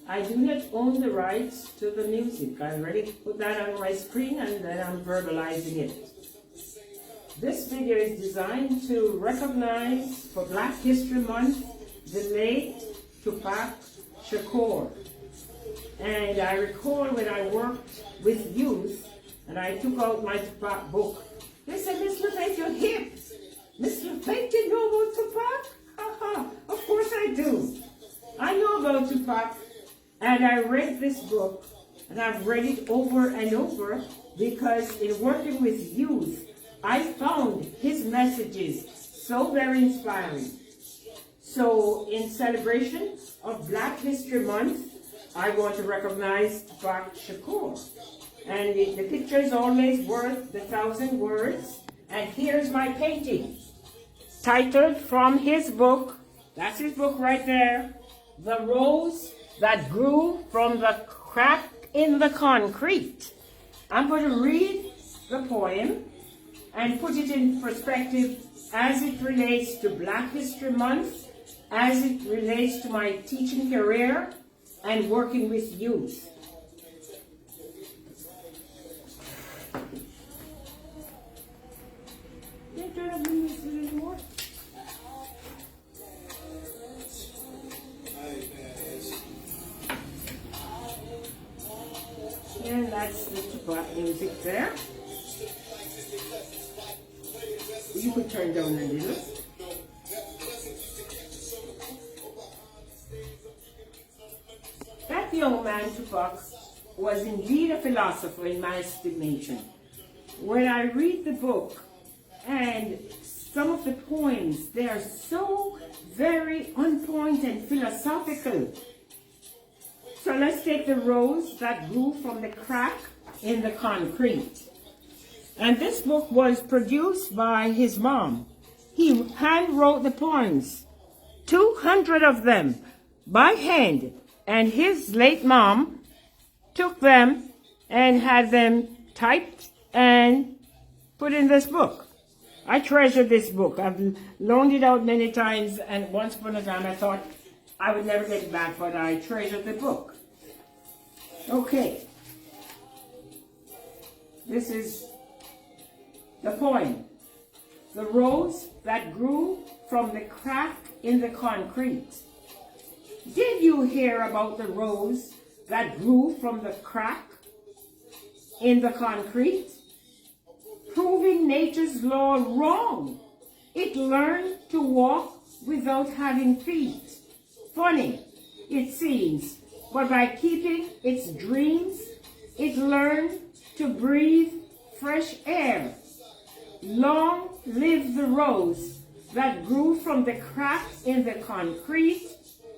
I do not own the rights to the music. I already put that on my screen and then I'm verbalizing it. This video is designed to recognize for Black History Month the late Tupac Shakur. And I recall when I worked with youth and I took out my Tupac book, they said, "Miss LaFayette, you're hip. Miss LaFayette, you know about Tupac?" Of course I do. I know about Tupac, and I read this book, and I've read it over and over because in working with youth, I found his messages so very inspiring. So in celebration of Black History Month, I want to recognize Tupac Shakur. And the picture is always worth 1,000 words. And here's my painting, titled from his book, that's his book right there, "The Rose That Grew from the Crack in the Concrete." I'm going to read the poem and put it in perspective as it relates to Black History Month, as it relates to my teaching career and working with youth. And that's the Tupac music there. You could turn down a little. That young man, Tupac, was indeed a philosopher in my estimation. When I read the book and some of the poems, they are so very on point and philosophical. So let's take the rose that grew from the crack in the concrete. And this book was produced by his mom. He hand wrote the poems, 200 of them by hand. And his late mom took them and had them typed and put in this book. I treasure this book. I've loaned it out many times, and once upon a time I thought I would never get it back, but I treasure the book. Okay. This is the poem. The rose that grew from the crack in the concrete. Did you hear about the rose that grew from the crack in the concrete? Proving nature's law wrong. It learned to walk without having feet. Funny, it seems, but by keeping its dreams, it learned to breathe fresh air. Long live the rose that grew from the crack in the concrete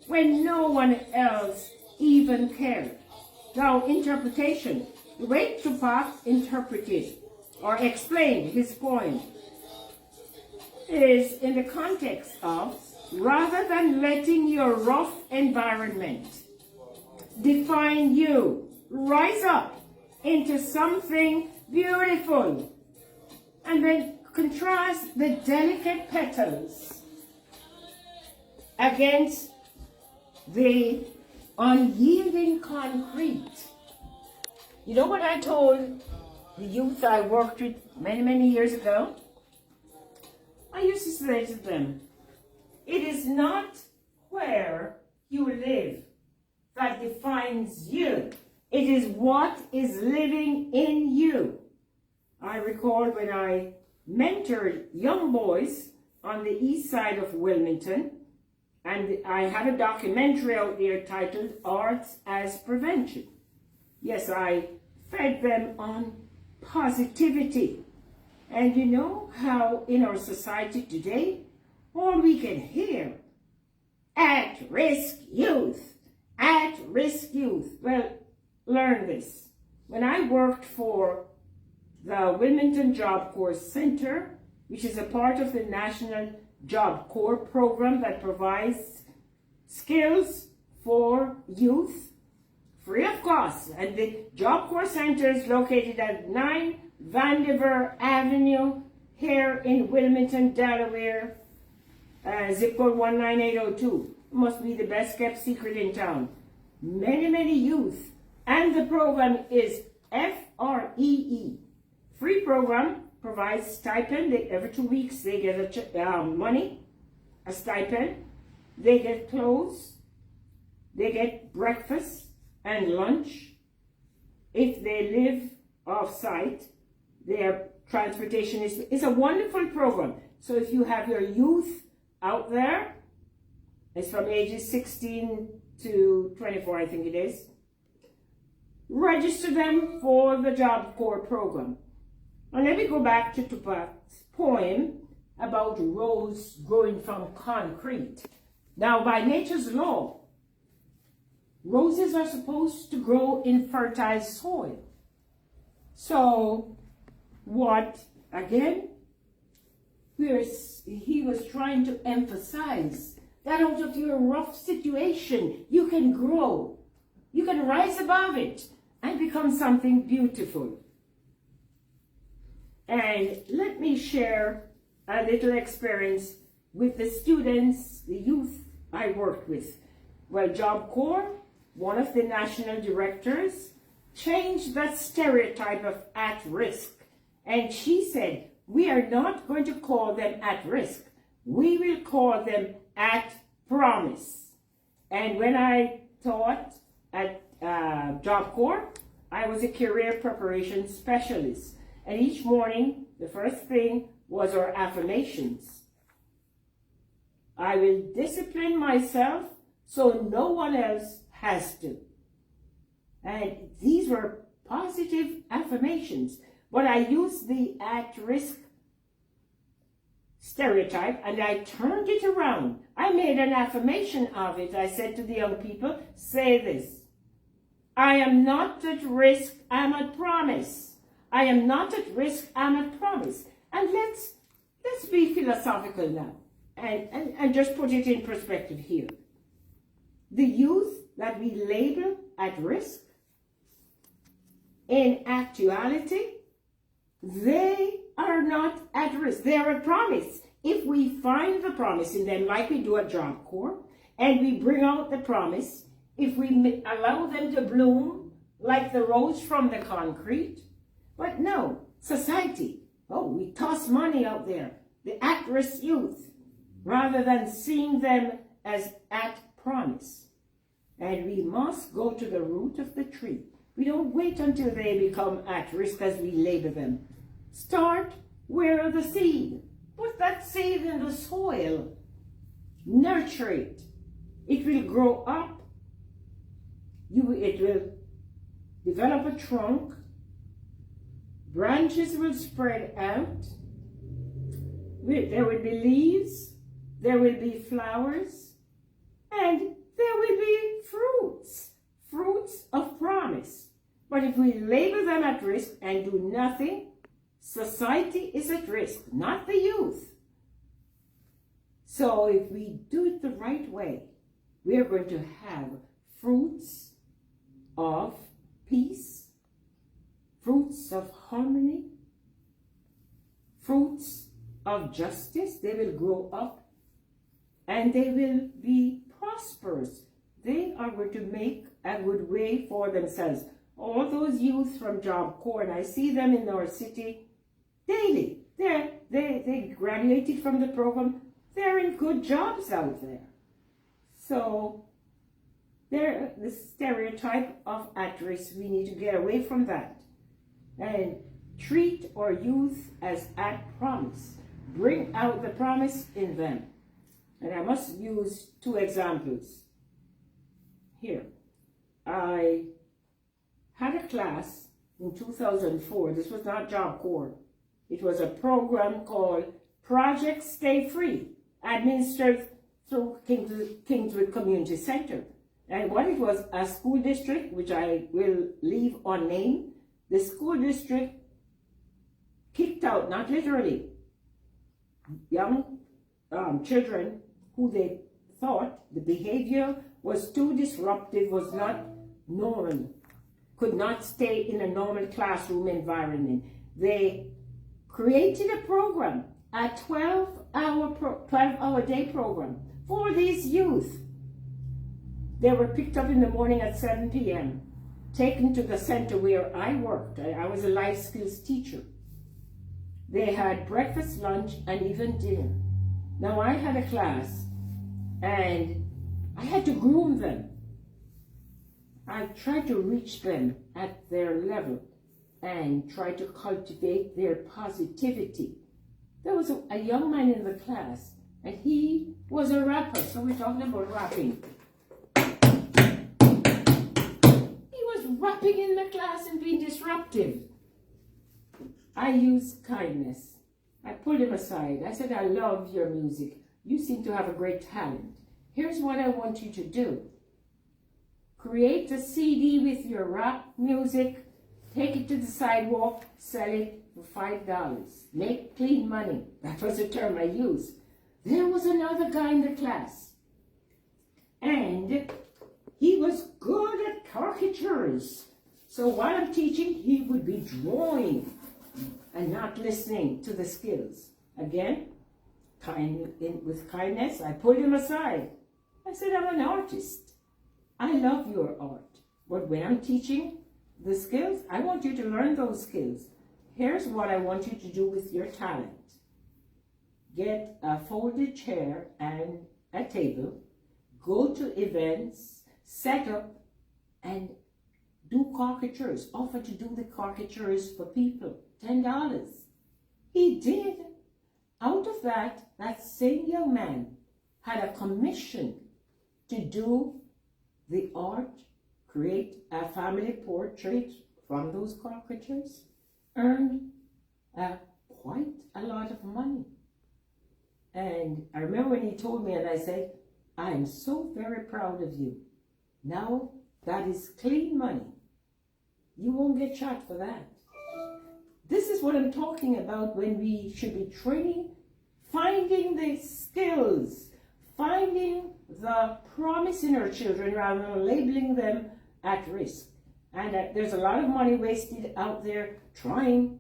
when no one else even cared. Now, interpretation. The way Tupac interpreted or explained his poem is in the context of, rather than letting your rough environment define you, rise up into something beautiful, and then contrast the delicate petals against the unyielding concrete. You know what I told the youth I worked with many, many years ago? I used to say to them, it is not where you live that defines you. It is what is living in you. I recall when I mentored young boys on the east side of Wilmington, and I had a documentary out there titled Arts as Prevention. Yes, I fed them on positivity. And you know how in our society today, all we can hear, at-risk youth, at-risk youth. Well, learn this. When I worked for the Wilmington Job Corps Center, which is a part of the National Job Corps program that provides skills for youth free of cost. And the Job Corps Center is located at 9 Vandiver Avenue here in Wilmington, Delaware, zip code 19802. Must be the best kept secret in town. many youth. And the program is FREE. Free program provides stipend. Every 2 weeks they get money, a stipend. They get clothes. They get breakfast and lunch. If they live off-site, their transportation is a wonderful program. So if you have your youth out there, it's from ages 16 to 24, I think it is. Register them for the Job Corps program. And let me go back to Tupac's poem about rose growing from concrete. Now, by nature's law, roses are supposed to grow in fertile soil. So, what, again, he was trying to emphasize that out of your rough situation, you can grow. You can rise above it and become something beautiful. And let me share a little experience with the students, the youth I worked with. Well, Job Corps, one of the national directors, changed that stereotype of at risk. And she said, we are not going to call them at risk. We will call them at promise. And when I taught at Job Corps, I was a career preparation specialist. And each morning, the first thing was our affirmations. I will discipline myself so no one else has to. And these were positive affirmations. But I used the at-risk stereotype and I turned it around. I made an affirmation of it. I said to the young people, say this: I am not at risk, I'm at promise. I am not at risk, I'm at promise. And let's be philosophical now and just put it in perspective here. The youth that we label at risk, in actuality, they are not at risk. They are at promise. If we find the promise in them, like we do at Job Corps, and we bring out the promise, if we allow them to bloom like the rose from the concrete. But no, society, we toss money out there, the at-risk youth, rather than seeing them as at promise. And we must go to the root of the tree. We don't wait until they become at risk as we label them. Start where the seed. Put that seed in the soil. Nurture it. It will grow up. It will develop a trunk. Branches will spread out. There will be leaves. There will be flowers. And there will be fruits. Fruits of promise. But if we label them at risk and do nothing, society is at risk, not the youth. So if we do it the right way, we are going to have fruits of peace, fruits of harmony, fruits of justice. They will grow up and they will be prosperous. They are going to make a good way for themselves. All those youth from Job Corps, and I see them in our city daily. They graduated from the program. They're in good jobs out there. So they're the stereotype of at risk. We need to get away from that and treat our youth as at promise. Bring out the promise in them. And I must use 2 examples here. I had a class in 2004. This was not Job Corps. It was a program called Project Stay Free, administered through Kingswood Community Center. And what it was, a school district, which I will leave unnamed, the school district kicked out, not literally, young children who they thought the behavior was too disruptive, was not normal, could not stay in a normal classroom environment. They created a program, a 12-hour day program for these youth. They were picked up in the morning at 7 p.m., taken to the center where I worked. I was a life skills teacher. They had breakfast, lunch, and even dinner. Now, I had a class, and I had to groom them. I tried to reach them at their level and try to cultivate their positivity. There was a young man in the class, and he was a rapper, so we're talking about rapping. He was rapping in the class and being disruptive. I used kindness. I pulled him aside. I said, I love your music. You seem to have a great talent. Here's what I want you to do. Create a CD with your rap music, take it to the sidewalk, sell it for $5. Make clean money. That was the term I used. There was another guy in the class, and he was good at caricatures. So while I'm teaching, he would be drawing and not listening to the skills. Again, with kindness, I pulled him aside. I said, I'm an artist. I love your art. But when I'm teaching the skills, I want you to learn those skills. Here's what I want you to do with your talent. Get a folded chair and a table. Go to events, set up, and do caricatures. Offer to do the caricatures for people. $10. He did. Out of that, that same young man had a commission to do the art, create a family portrait from those caricatures, earned quite a lot of money. And I remember when he told me, and I said, I am so very proud of you. Now that is clean money. You won't get shot for that. This is what I'm talking about when we should be training, finding the skills, finding the promise in our children rather than labeling them at risk. And there's a lot of money wasted out there trying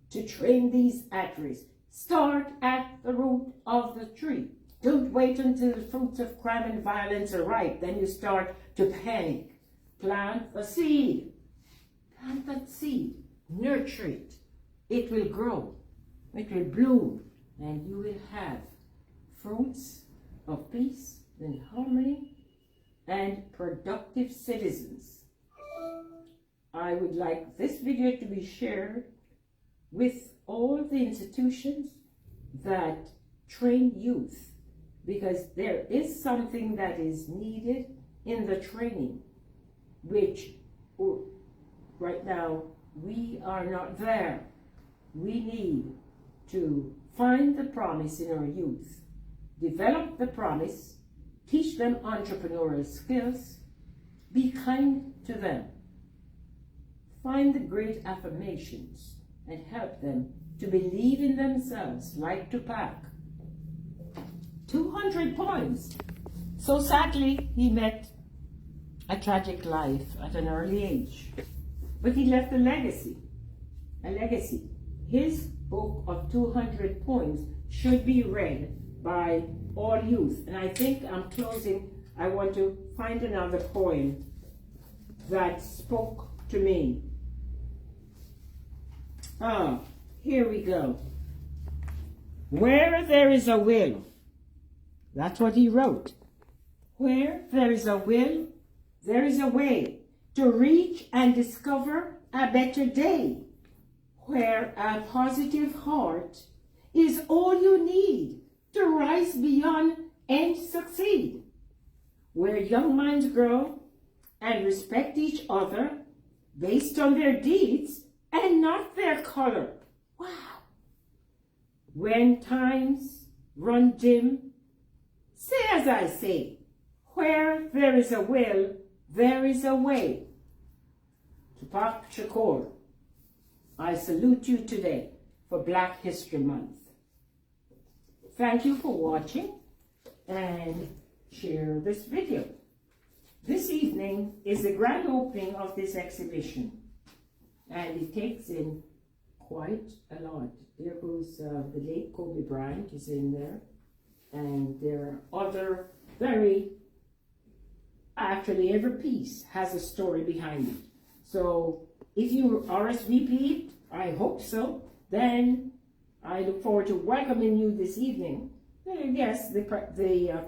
to train these at risk. Start at the root of the tree. Don't wait until the fruits of crime and violence are ripe. Then you start to panic. Plant a seed. Plant that seed. Nurture it. It will grow. It will bloom. And you will have fruits of peace and harmony and productive citizens. I would like this video to be shared with all the institutions that train youth, because there is something that is needed in the training, which right now we are not there. We need to find the promise in our youth, develop the promise, teach them entrepreneurial skills, be kind to them, find the great affirmations, and help them to believe in themselves, like Tupac. 200 points. So sadly, he met a tragic life at an early age. But he left a legacy. A legacy. His book of 200 poems should be read by all youth. And I think I'm closing. I want to find another poem that spoke to me. Here we go. Where there is a will, that's what he wrote. Where there is a will, there is a way to reach and discover a better day. Where a positive heart is all you need to rise beyond and succeed. Where young minds grow and respect each other based on their deeds and not their color. Wow. When times run dim, say as I say, where there is a will, there is a way. Tupac Shakur, I salute you today for Black History Month. Thank you for watching and share this video. This evening is the grand opening of this exhibition, and it takes in quite a lot. There goes the late Kobe Bryant is in there, and there are other very Actually, every piece has a story behind it. So if you RSVP, I hope so, then I look forward to welcoming you this evening. Yes, the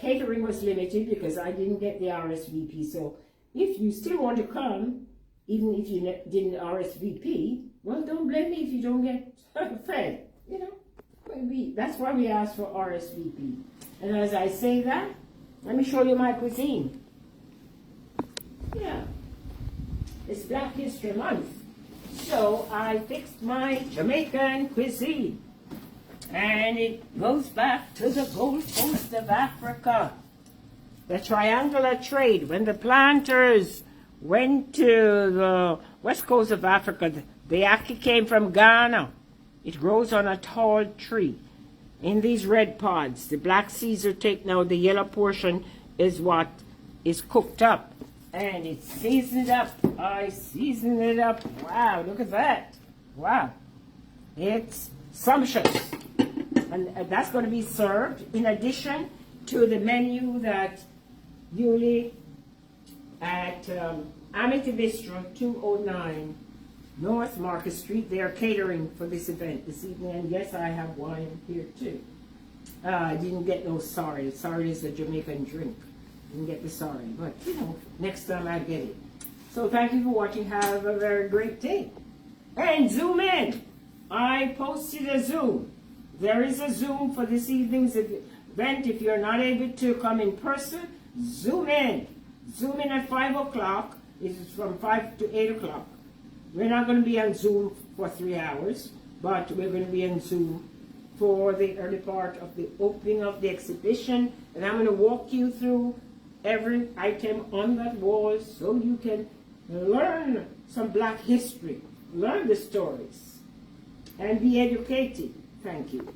catering was limited because I didn't get the RSVP. So if you still want to come, even if you didn't RSVP, well, don't blame me if you don't get fed. You know, that's why we ask for RSVP. And as I say that, let me show you my cuisine. Yeah, it's Black History Month, so I fixed my Jamaican cuisine. And it goes back to the Gold Coast of Africa. The triangular trade. When the planters went to the west coast of Africa, the ackee came from Ghana. It grows on a tall tree in these red pods. The black Caesar take now, the yellow portion is what is cooked up. And it's seasoned up. I seasoned it up. Wow, look at that. Wow. It's sumptuous. And that's going to be served in addition to the menu that Yuli at Amity Bistro, 209 North Market Street. They are catering for this event this evening. And yes, I have wine here too. I didn't get no sorry. Sorry is a Jamaican drink. Didn't get the sorry. But, you know, next time I get it. So thank you for watching. Have a very great day. And zoom in. I posted a Zoom. There is a Zoom for this evening's event. If you're not able to come in person, zoom in. Zoom in at 5 o'clock. It's from 5 to 8 o'clock. We're not going to be on Zoom for 3 hours, but we're going to be on Zoom for the early part of the opening of the exhibition. And I'm going to walk you through every item on that wall so you can learn some Black history, learn the stories, and be educated. Thank you.